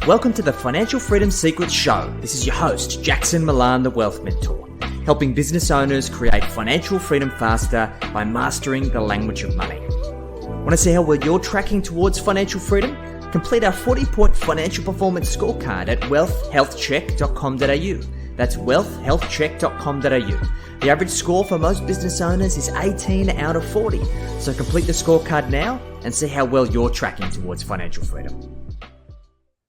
Welcome to the Financial Freedom Secrets Show. This is your host, Jackson Millan, the Wealth Mentor, helping business owners create financial freedom faster by mastering the language of money. Want to see how well you're tracking towards financial freedom? Complete our 40-point financial performance scorecard at wealthhealthcheck.com.au. That's wealthhealthcheck.com.au. The average score for most business owners is 18 out of 40. So complete the scorecard now and see how well you're tracking towards financial freedom.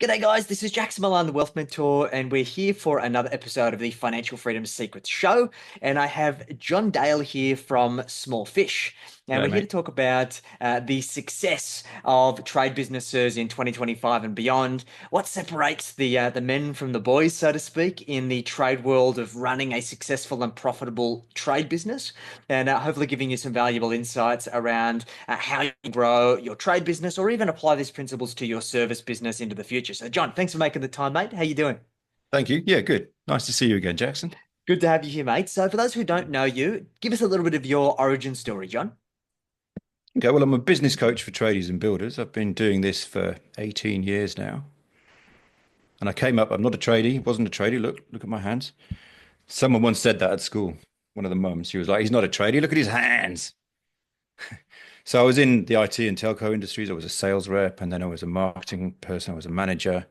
G'day guys, this is Jackson Millan, the Wealth Mentor, and we're here for another episode of the Financial Freedom Secrets Show. And I have John Dale here from Smallfish. And we're here to talk about the success of trade businesses in 2025 and beyond. What separates the men from the boys, so to speak, in the trade world of running a successful and profitable trade business, and hopefully giving you some valuable insights around how you grow your trade business or even apply these principles to your service business into the future. So, John, thanks for making the time, mate. How you doing? Thank you. Yeah, good. Nice to see you again, Jackson. Good to have you here, mate. So for those who don't know you, give us a little bit of your origin story, John. Okay, well, I'm a business coach for tradies and builders. I've been doing this for 18 years now. And I came up, I'm not a tradie, wasn't a tradie. Look at my hands. Someone once said that at school, one of the mums. She was like, he's not a tradie, look at his hands. So I was in the IT and telco industries. I was a sales rep, and then I was a marketing person. I was a manager.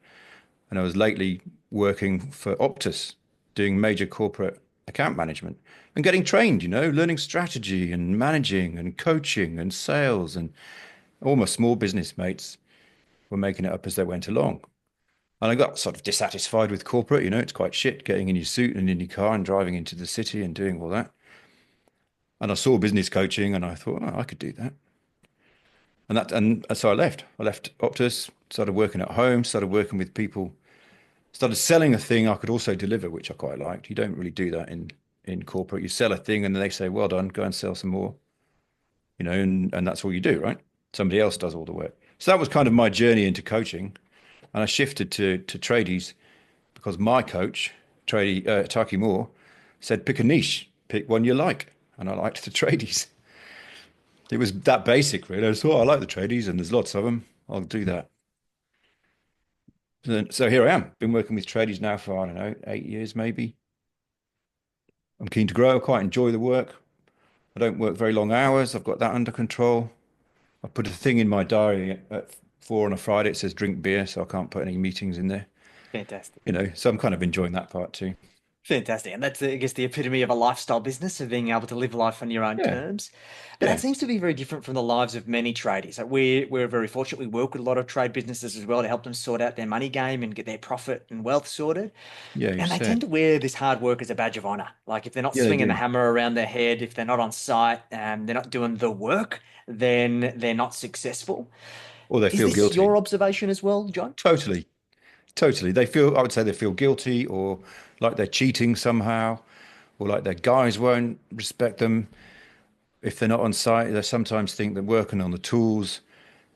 And I was lately working for Optus, doing major corporate account management and getting trained, learning strategy and managing and coaching and sales, and all my small business mates were making it up as they went along. And I got sort of dissatisfied with corporate, it's quite shit getting in your suit and in your car and driving into the city and doing all that. And I saw business coaching and I thought, oh, I could do that. And so I left Optus, started working at home, started working with people, started selling a thing I could also deliver, which I quite liked. You don't really do that in corporate. You sell a thing and then they say, well done, go and sell some more, and that's all you do, right? Somebody else does all the work. So that was kind of my journey into coaching. And I shifted to tradies because my coach, Taki Moore, said, pick a niche, pick one you like. And I liked the tradies. It was that basic, really. I thought, I like the tradies and there's lots of them. I'll do that. So here I am. Been working with tradies now for, I don't know, 8 years maybe. I'm keen to grow. I quite enjoy the work. I don't work very long hours. I've got that under control. I put a thing in my diary at 4 on a Friday. It says drink beer, so I can't put any meetings in there. Fantastic. So I'm kind of enjoying that part too. Fantastic. And that's, I guess, the epitome of a lifestyle business, of being able to live life on your own terms. But that seems to be very different from the lives of many tradies. Like we're very fortunate. We work with a lot of trade businesses as well to help them sort out their money game and get their profit and wealth sorted. And they tend to wear this hard work as a badge of honor. Like if they're not swinging the hammer around their head, if they're not on site, they're not doing the work, then they're not successful. Or they feel guilty. Is this your observation as well, John? Totally. I would say they feel guilty or like they're cheating somehow, or like their guys won't respect them. If they're not on site, they sometimes think that working on the tools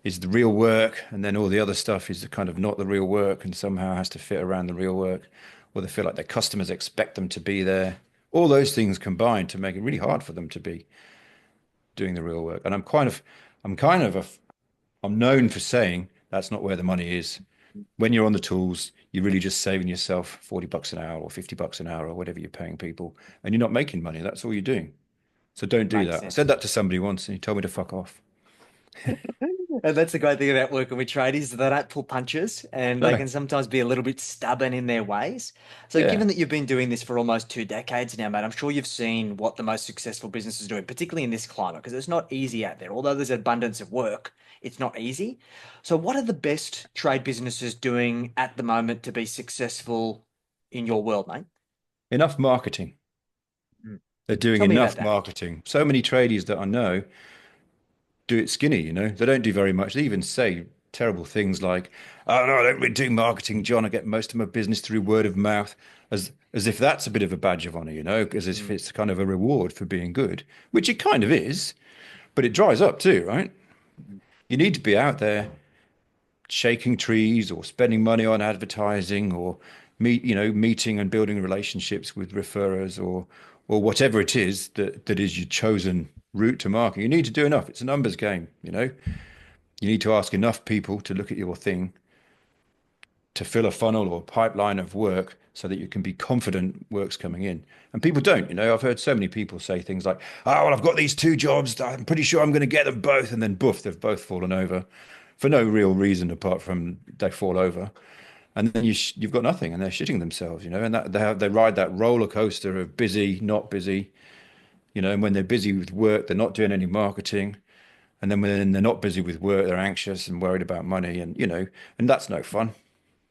is the real work, and then all the other stuff is kind of not the real work and somehow has to fit around the real work, or they feel like their customers expect them to be there. All those things combine to make it really hard for them to be doing the real work. And I'm known for saying that's not where the money is. When you're on the tools, you're really just saving yourself $40 an hour or $50 an hour or whatever you're paying people, and you're not making money. That's all you're doing. So don't do that. I said that to somebody once and he told me to fuck off. And that's the great thing about working with tradies. They don't pull punches, and they can sometimes be a little bit stubborn in their ways. So given that you've been doing this for almost 2 decades now, mate, I'm sure you've seen what the most successful businesses are doing, particularly in this climate, because it's not easy out there. Although there's an abundance of work, it's not easy. So what are the best trade businesses doing at the moment to be successful in your world, mate? Enough marketing. They're doing enough marketing. So many tradies that I know do it skinny, They don't do very much. They even say terrible things like, oh, no, I don't really do marketing, John. I get most of my business through word of mouth, as if that's a bit of a badge of honor, as if it's kind of a reward for being good, which it kind of is, but it dries up too, right? You need to be out there shaking trees or spending money on advertising or meeting and building relationships with referrers or whatever it is that is your chosen route to market. You need to do enough. It's a numbers game, You need to ask enough people to look at your thing to fill a funnel or pipeline of work so that you can be confident work's coming in. And people don't, I've heard so many people say things like, oh, well, I've got these two jobs. I'm pretty sure I'm going to get them both. And then boof, they've both fallen over for no real reason apart from they fall over. And then you've got nothing and they're shitting themselves, and that they ride that roller coaster of busy, not busy, and when they're busy with work, they're not doing any marketing. And then when they're not busy with work, they're anxious and worried about money and that's no fun.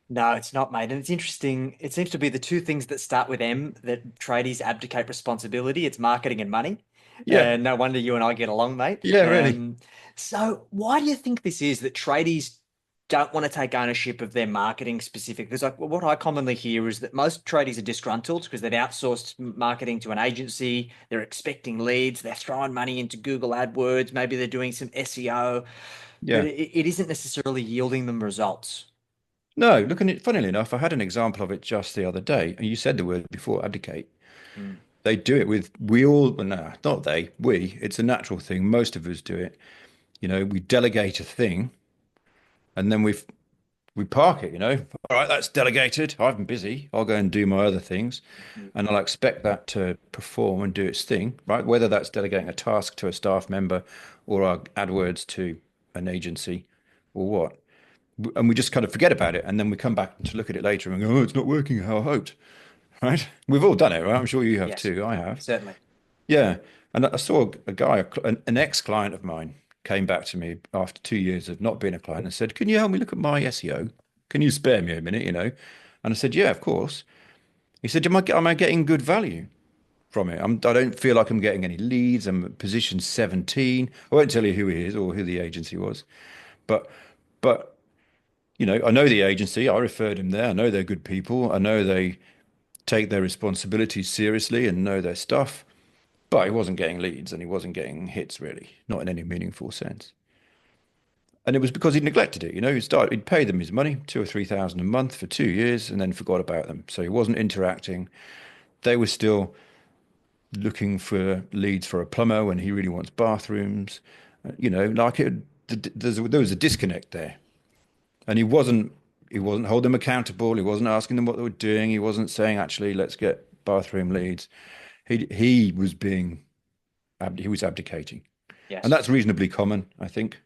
No, it's not, mate. And it's interesting. It seems to be the two things that start with M that tradies abdicate responsibility. It's marketing and money. Yeah. And no wonder you and I get along, mate. Yeah, really. So why do you think this is that tradies don't want to take ownership of their marketing specific? Because like what I commonly hear is that most tradies are disgruntled because they've outsourced marketing to an agency. They're expecting leads. They're throwing money into Google AdWords. Maybe they're doing some SEO, but Yeah. it isn't necessarily yielding them results. No, looking at funnily enough, I had an example of it just the other day, and you said the word before, abdicate. Mm, They do it with we all, well, no, not they, we. It's a natural thing. Most of us do it. We delegate a thing, and then we park it. All right, that's delegated. I've been busy. I'll go and do my other things, mm, and I'll expect that to perform and do its thing, right? Whether that's delegating a task to a staff member or our AdWords to an agency or what. And we just kind of forget about it, and then we come back to look at it later and go, "Oh, it's not working how I hoped." Right? We've all done it, right? I'm sure you have yes, too. I have. certainly. Yeah. And I saw a guy, an ex-client of mine, came back to me after 2 years of not being a client and said, "Can you help me look at my SEO? Can you spare me a minute?" And I said, "Yeah, of course." He said, "Am I getting good value from it? I don't feel like I'm getting any leads. I'm at position 17. I won't tell you who he is or who the agency was, but but I know the agency. I referred him there. I know they're good people. I know they take their responsibilities seriously and know their stuff. But he wasn't getting leads and he wasn't getting hits really, not in any meaningful sense. And it was because he'd neglected it. He'd pay them his money, 2 or 3 thousand a month for 2 years, and then forgot about them. So he wasn't interacting. They were still looking for leads for a plumber when he really wants bathrooms. Like there was a disconnect there. And he wasn't holding them accountable. He wasn't asking them what they were doing. He wasn't saying, actually, let's get bathroom leads. He was abdicating. And Yes. that's reasonably common, I think.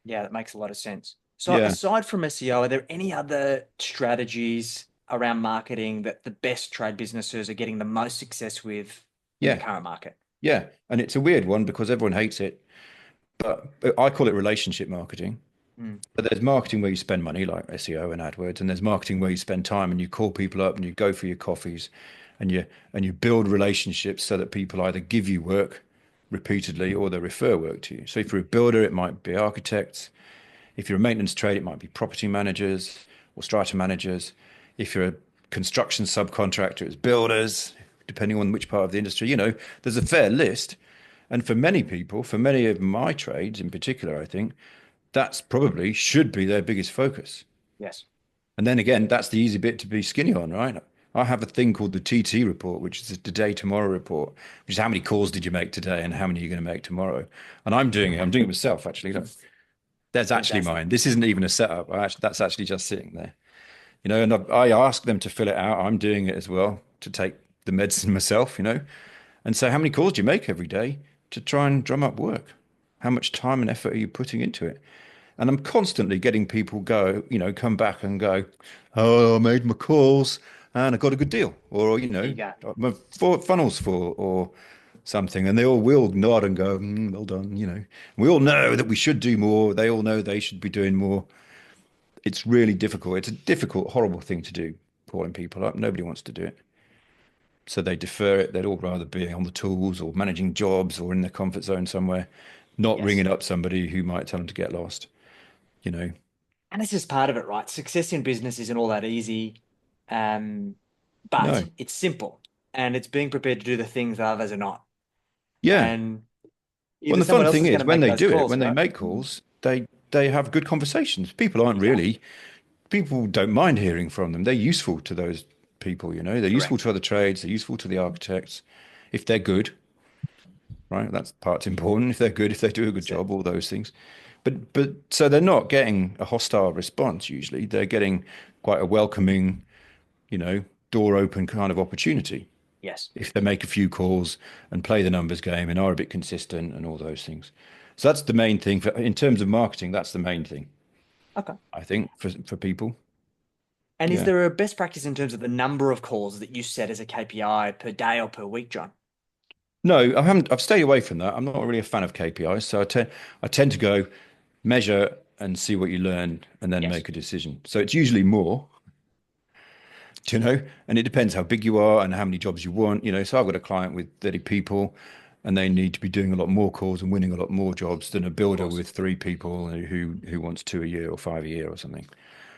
Yeah, that makes a lot of sense. So Yeah. aside from SEO, are there any other strategies around marketing that the best trade businesses are getting the most success with in the Yeah. current market? Yeah. And it's a weird one because everyone hates it, but I call it relationship marketing. Mm, But there's marketing where you spend money, like SEO and AdWords, and there's marketing where you spend time and you call people up and you go for your coffees and you build relationships so that people either give you work repeatedly or they refer work to you. So if you're a builder, it might be architects. If you're a maintenance trade, it might be property managers or strata managers. If you're a construction subcontractor, it's builders, depending on which part of the industry. There's a fair list. And for many people, for many of my trades in particular, I think that's probably should be their biggest focus. yes. And then again, that's the easy bit to be skinny on, right? I have a thing called the TT report, which is the today tomorrow report, which is how many calls did you make today and how many are you going to make tomorrow. And I'm doing it. I'm doing it myself, actually. Look, there's actually Fantastic. mine. This isn't even a setup. That's actually just sitting there. And I ask them to fill it out. I'm doing it as well to take the medicine myself, And so how many calls do you make every day to try and drum up work? How much time and effort are you putting into it? And I'm constantly getting people come back and go, "Oh, I made my calls and I got a good deal," or, There you go. my funnel's full or something. And they all will nod and go, "Well done." We all know that we should do more. They all know they should be doing more. It's really difficult. It's a difficult, horrible thing to do, calling people up. Nobody wants to do it. So they defer it. They'd all rather be on the tools or managing jobs or in their comfort zone somewhere, not Yes. ringing up somebody who might tell them to get lost, you know. And it's just part of it, right? Success in business isn't all that easy, um, but No. it's simple and it's being prepared to do the things that others are not. Yeah. And Well, either the fun someone else thing is going is to when make they those do it, calls, when they right? make calls, they have good conversations. People don't mind hearing from them. They're useful to those people. They're useful Correct. to other trades. They're useful to the architects if they're good. right? That's part's important. If they're good, if they do a good That's it. job, all those things. But so they're not getting a hostile response usually. They're getting quite a welcoming, you know, door open kind of opportunity Yes. if they make a few calls and play the numbers game and are a bit consistent and all those things. So that's the main thing for in terms of marketing. That's the main thing Okay. I think for people. And is Yeah. there a best practice in terms of the number of calls that you set as a KPI per day or per week, John? No, I haven't. I've stayed away from that. I'm not really a fan of KPIs, so I tend to go measure and see what you learn and then Yes. make a decision. So it's usually more, do you know, and it depends how big you are and how many jobs you want. So I've got a client with 30 people, and they need to be doing a lot more calls and winning a lot more jobs than a Of builder course. with 3 people who wants two a year or five a year or something.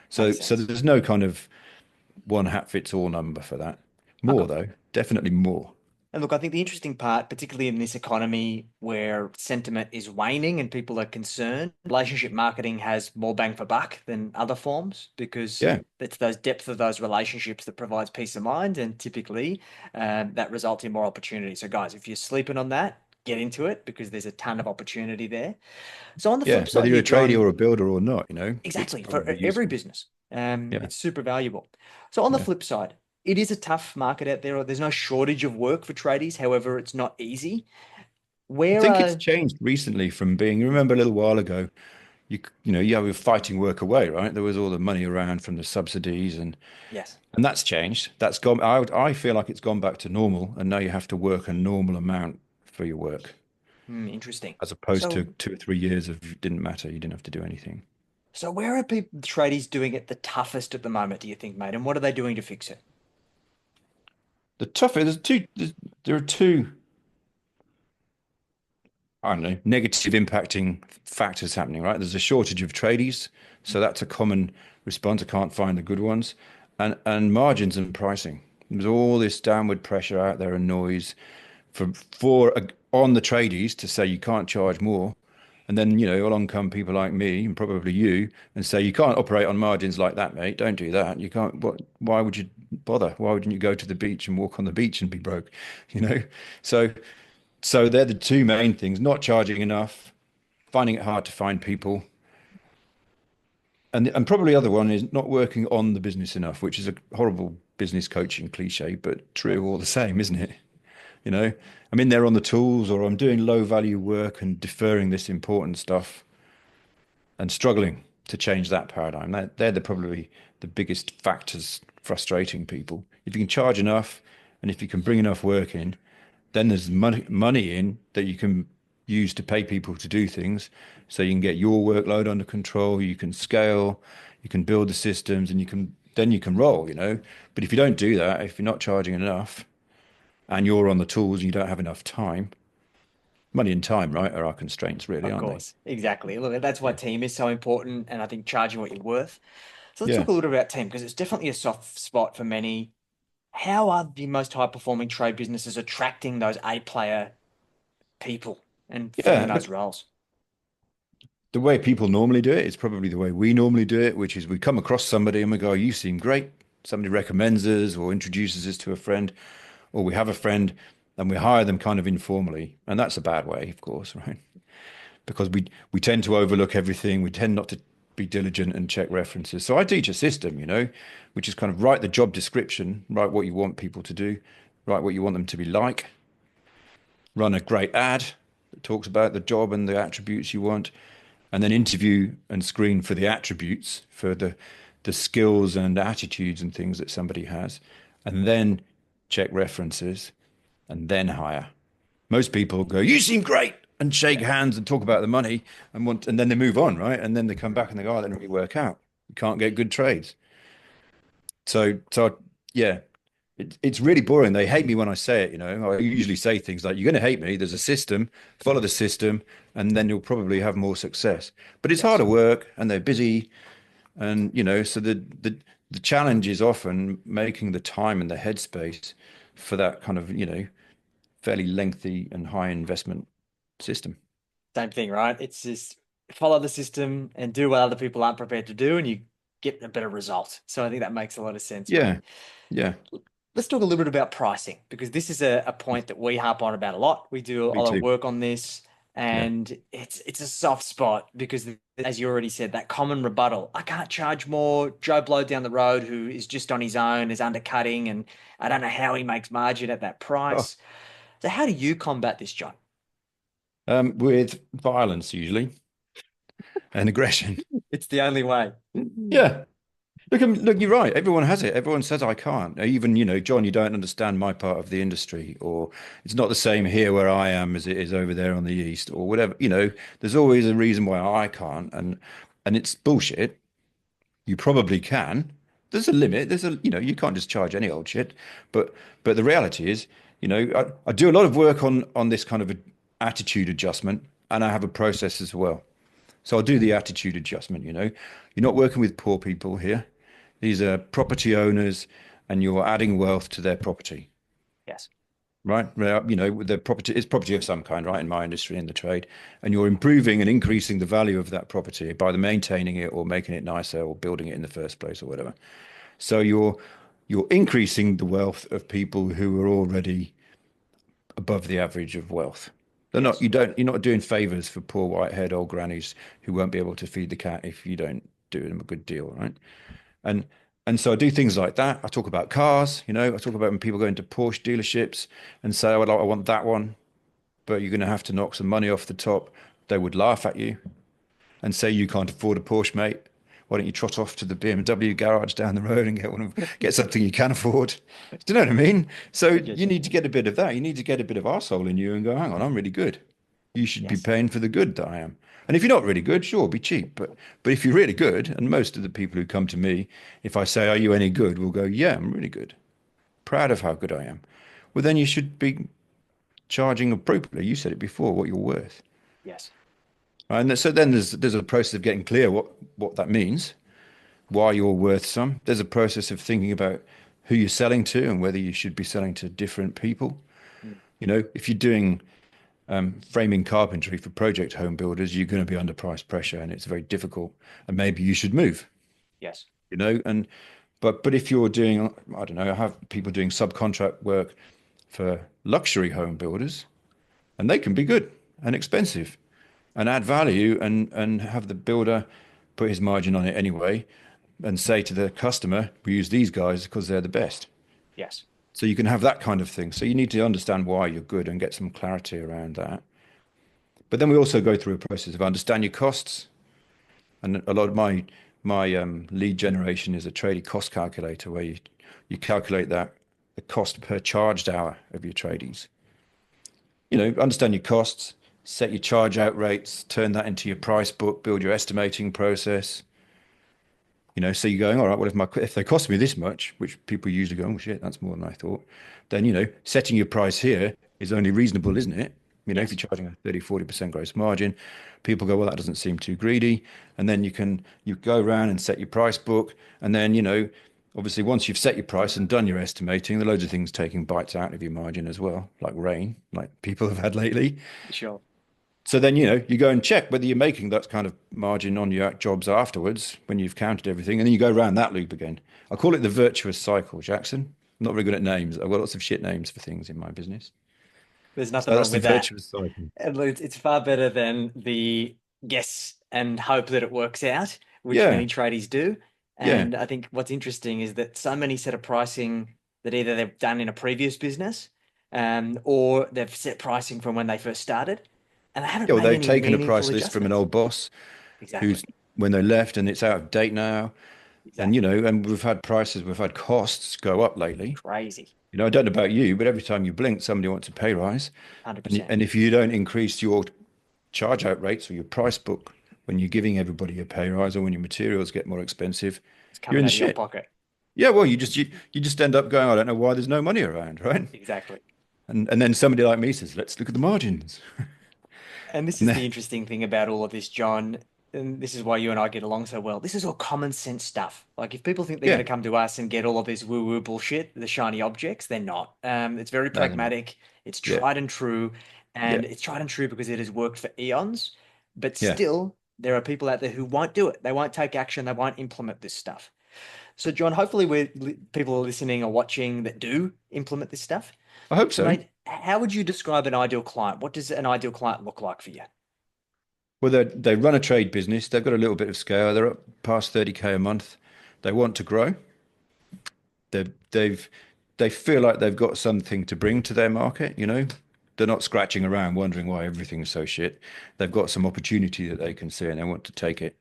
So Makes so sense. there's no kind of one hat fits all number for that. Okay. More though, definitely more. And look, I think the interesting part, particularly in this economy where sentiment is waning and people are concerned, relationship marketing has more bang for buck than other forms because Yeah, it's those depth of those relationships that provides peace of mind, and typically that results in more opportunity. So, guys, if you're sleeping on that, get into it because there's a ton of opportunity there. So, on the yeah. flip Whether side you're here, a tradie John, or a builder or not, it's exactly, for probably every useful. business. Yeah, It's super valuable. So on the yeah. flip side, it is a tough market out there. There's no shortage of work for tradies. However, it's not easy. I Where think it's changed recently from being, you remember a little while ago, you were fighting work away, right? There was all the money around from the subsidies yes, and that's changed. That's gone. I feel like it's gone back to normal, and now you have to work a normal amount for your work, interesting. as opposed to So 2 or 3 years of it didn't matter, you didn't have to do anything. so where are people tradies doing it the toughest at the moment, do you think, mate? And what are they doing to fix it? The tougher, there are two, I don't know, negative impacting factors happening, right? There's a shortage of tradies, so that's a common response. I can't find the good ones, and margins and pricing. There's all this downward pressure out there and noise for on the tradies to say you can't charge more, and then along come people like me and probably you and say you can't operate on margins like that, mate. Don't do that. You can't. What? Why would you bother? Why wouldn't you go to the beach and walk on the beach and be broke? You know. So so they're the two main things: not charging enough, finding it hard to find people, and probably the other one is not working on the business enough, which is a horrible business coaching cliche, but Yeah, true all the same, isn't it? You know, I'm in there on the tools, or I'm doing low value work and deferring this important stuff and struggling to change that paradigm. They're probably the biggest factors frustrating people. If you can charge enough and if you can bring enough work in, then there's money in that you can use to pay people to do things. So you can get your workload under control, you can scale, you can build the systems, and you can roll. But if you don't do that, if you're not charging enough and you're on the tools and you don't have enough time, money and time, right, are our constraints really, of aren't they? course. Exactly. Look, that's why Yeah. team is so important, and I think charging what you're worth. So let's Yeah. talk a little bit about team because it's definitely a soft spot for many. How are the most high performing trade businesses attracting those A-player people and filling Yeah. those roles? The way people normally do it is probably the way we normally do it, which is we come across somebody and we go, "You seem great." Somebody recommends us or introduces us to a friend, or we have a friend and we hire them kind of informally. And that's a bad way, of course, right? Because we tend to overlook everything. We tend not to be diligent and check references. So I teach a system, which is kind of write the job description, write what you want people to do, write what you want them to be like, run a great ad that talks about the job and the attributes you want, and then interview and screen for the attributes, for the skills and attitudes and things that somebody has, and then check references and then hire. Most people go, "You seem great," and shake Yeah. hands and talk about the money and then they move on, right? And then they come back and they go, "Oh, that didn't really work out. You can't get good trades." So yeah, it's really boring. They hate me when I say it. I usually say things like, "You're going to hate me. There's a system. Follow the system, and then you'll probably have more success." But it's Yes. harder work, and they're busy, and so the challenge is often making the time and the headspace for that kind of fairly lengthy and high investment system. Same thing, right? It's just follow the system and do what other people aren't prepared to do, and you get a better result. So I think that makes a lot of sense, mate. Yeah, yeah, let's talk a little bit about pricing because this is a point that we harp on about a lot. We do a Me lot of too. work on this, Yeah. and it's a soft spot because, as you already said, that common rebuttal. I can't charge more. Joe Blow down the road, who is just on his own, is undercutting, and I don't know how he makes margin at that Oh, price. So, how do you combat this, John? with violence usually and aggression. It's the only way. Yeah. Look, you're right. Everyone has it. Everyone says I can't. Even, John, you don't understand my part of the industry, or it's not the same here where I am as it is over there on the east, or whatever. There's always a reason why I can't, and it's bullshit. You probably can. There's a limit. You can't just charge any old shit. But the reality is, I do a lot of work on this kind of attitude adjustment, and I have a process as well. So I'll do the attitude adjustment. You're not working with poor people here. These are property owners, and you're adding wealth to their property, Yes. right? The property is property of some kind, right? In my industry, in the trade, and you're improving and increasing the value of that property by the maintaining it or making it nicer or building it in the first place or whatever. So you're increasing the wealth of people who are already above the average of wealth. Yes. You're not doing favors for poor white-haired old grannies who won't be able to feed the cat if you don't do them a good deal, right? And and so I do things like that. I talk about cars, I talk about when people go into Porsche dealerships and say, well, I want that one, but you're going to have to knock some money off the top. They would laugh at you and say you can't afford a Porsche, mate. Why don't you trot off to the BMW garage down the road and get something you can afford? Do you know what I mean? So I get you you. need to get a bit of that. You need to get a bit of arsehole in you and go, hang on, I'm really good. You should be Yes. paying for the good that I am. And if you're not really good, sure, be cheap. But if you're really good, and most of the people who come to me, if I say, are you any good? Will go, yeah, I'm really good. Proud of how good I am. Well, then you should be charging appropriately. You said it before, what you're worth. Yes. And so then there's a process of getting clear what that means, why you're worth some. There's a process of thinking about who you're selling to and whether you should be selling to different people. Mm. If you're doing framing carpentry for project home builders, you're going to be under price pressure and it's very difficult. And maybe you should move, Yes. and but if you're doing, I don't know, I have people doing subcontract work for luxury home builders, and they can be good and expensive and add value and have the builder put his margin on it anyway and say to the customer, we use these guys because they're the best. Yes. So you can have that kind of thing. So you need to understand why you're good and get some clarity around that. But then we also go through a process of understand your costs. And a lot of my lead generation is a tradie cost calculator where you calculate that the cost per charged hour of your tradies. Understand your costs, set your charge out rates, turn that into your price book, build your estimating process. So you're going, all right, well, if they cost me this much, which people usually go, oh shit, that's more than I thought, then, setting your price here is only reasonable, isn't it? If you're Yes. charging a 30-40% gross margin, people go, well, that doesn't seem too greedy. And then you go around and set your price book. And then, obviously once you've set your price and done your estimating, there are loads of things taking bites out of your margin as well, like rain, like people have had lately. Sure. So then, you go and check whether you're making that kind of margin on your jobs afterwards when you've counted everything. And then you go around that loop again. I call it the virtuous cycle, Jackson. I'm not very good at names. I've got lots of shit names for things in my business. There's nothing So wrong that's the with that. virtuous cycle. And it's far better than the guess and hope that it works out, which Yeah. many tradies do. Yeah. And I think what's interesting is that so many set a pricing that either they've done in a previous business, or they've set pricing from when they first started, and they haven't Yeah. Well, made they've any taken a meaningful price list from an adjustments. old boss Exactly. who's when they left and it's out of date now. And, Exactly. and we've had costs go up lately. Crazy. I don't know about you, but every time you blink, somebody wants a pay rise. And, 100%. and if you don't increase your charge out rates or your price book when you're giving everybody a pay rise or when your materials get more expensive, It's you're coming in the out of your shit. pocket. Yeah, well, you just end up going, I don't know why there's no money around, right? Exactly. And then somebody like me says, let's look at the margins. And this And is then, the interesting thing about all of this, John. And this is why you and I get along so well. This is all common sense stuff. Like if people think they're going yeah, to come to us and get all of this woo-woo bullshit, the shiny objects, they're not. It's very no, they're not. pragmatic. It's Yeah, tried and true, yeah, and it's tried and true because it has worked for eons. But yeah, still, there are people out there who won't do it. They won't take action. They won't implement this stuff. So, John, hopefully people are listening or watching that do implement this stuff. I hope So, so. mate, how would you describe an ideal client? What does an ideal client look like for you? Well, they run a trade business. They've got a little bit of scale. They're up past 30K a month. They want to grow. They've they feel like they've got something to bring to their market, you know. They're not scratching around wondering why everything's so shit. They've got some opportunity that they can see and they want to take it.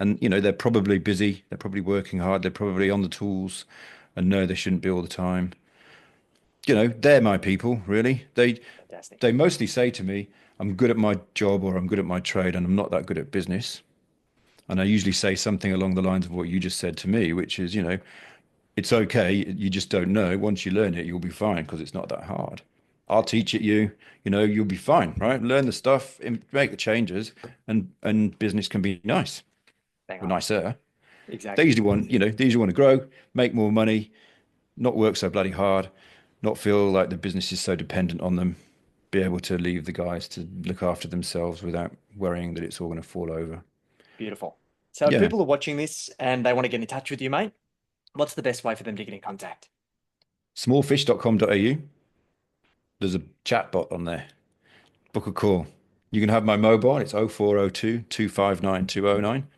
And you know, they're probably busy, they're probably working hard, they're probably on the tools and know they shouldn't be all the time. You know, they're my people, really. Fantastic. They mostly say to me, I'm good at my job or I'm good at my trade and I'm not that good at business. And I usually say something along the lines of what you just said to me, which is, you know, it's okay. You just don't know. Once you learn it, you'll be fine because it's not that hard. I'll teach it you. You know, you'll be fine, right? Learn the stuff, make the changes, and business can be nice Bang or on. nicer. They Exactly. usually want, you know, they usually want to grow, make more money, not work so bloody hard, not feel like the business is so dependent on them, be able to leave the guys to look after themselves without worrying that it's all going to fall over. Beautiful. So, if Yeah. people are watching this and they want to get in touch with you, mate, what's the best way for them to get in contact? Smallfish.com.au. There's a chat bot on there. Book a call. You can have my mobile. It's 0402 259 209,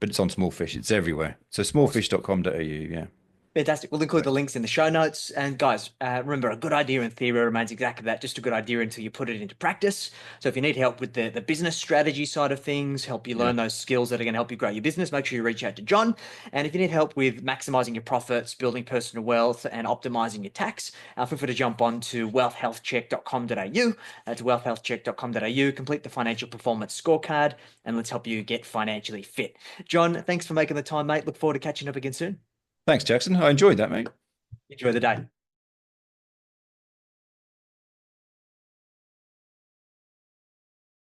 but it's on Smallfish. It's everywhere. So Awesome. smallfish.com.au. Yeah. Fantastic. We'll include the links in the show notes. And guys, remember, a good idea in theory remains exactly that, just a good idea until you put it into practice. So if you need help with the business strategy side of things, help you Yeah. learn those skills that are going to help you grow your business, make sure you reach out to John. And if you need help with maximizing your profits, building personal wealth, and optimizing your tax, feel free to jump on to wealthhealthcheck.com.au. That's wealthhealthcheck.com.au. Complete the financial performance scorecard, and let's help you get financially fit. John, thanks for making the time, mate. Look forward to catching up again soon. Thanks, Jackson. I enjoyed that, mate. Enjoy the day.